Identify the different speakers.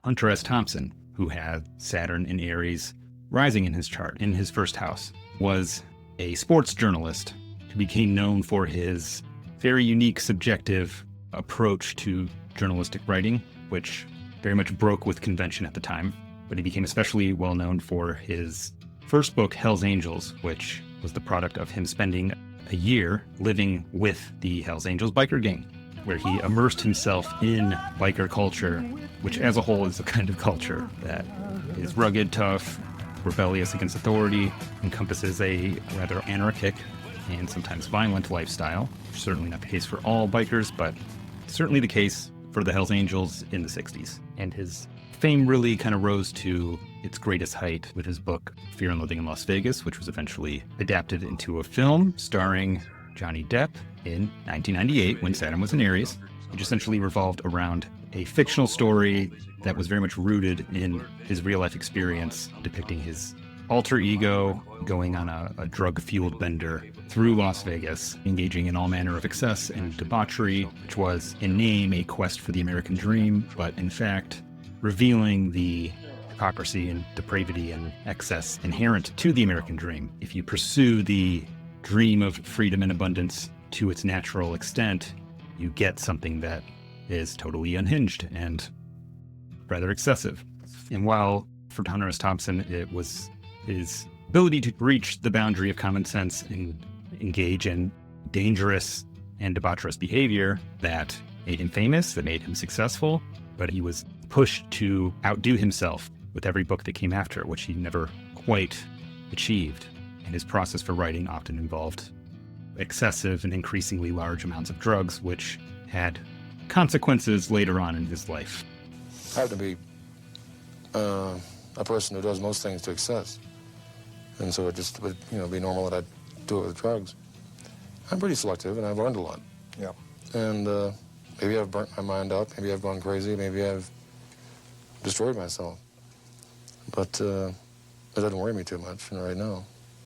Speaker 1: Hunter S. Thompson, who had Saturn and Aries Rising in his chart, in his first house, was a sports journalist who became known for his very unique, subjective approach to journalistic writing, which very much broke with convention at the time. But he became especially well known for his first book, Hell's Angels, which was the product of him spending a year living with the Hell's Angels biker gang, where he immersed himself in biker culture, which as a whole is a kind of culture that is rugged, tough, rebellious against authority, encompasses a rather anarchic and sometimes violent lifestyle. Certainly not the case for all bikers, but certainly the case for the Hells Angels in the 60s. And his fame really kind of rose to its greatest height with his book, Fear and Loathing in Las Vegas, which was eventually adapted into a film starring Johnny Depp in 1998 when Saturn was in Aries, which essentially revolved around a fictional story that was very much rooted in his real-life experience, depicting his alter ego going on a drug-fueled bender through Las Vegas, engaging in all manner of excess and debauchery, which was in name a quest for the American dream, but in fact revealing the hypocrisy and depravity and excess inherent to the American dream. If you pursue the dream of freedom and abundance to its natural extent, you get something that is totally unhinged and rather excessive. And while for Hunter S. Thompson, it was his ability to reach the boundary of common sense and engage in dangerous and debaucherous behavior that made him famous, that made him successful, but he was pushed to outdo himself with every book that came after, which he never quite achieved. And his process for writing often involved excessive and increasingly large amounts of drugs, which had consequences later on in his life.
Speaker 2: I have to be a person who does most things to excess. And so it just would, be normal that I'd do it with drugs. I'm pretty selective, and I've learned a lot.
Speaker 3: Yeah.
Speaker 2: And maybe I've burnt my mind out, maybe I've gone crazy, maybe I've destroyed myself. But it doesn't worry me too much right now.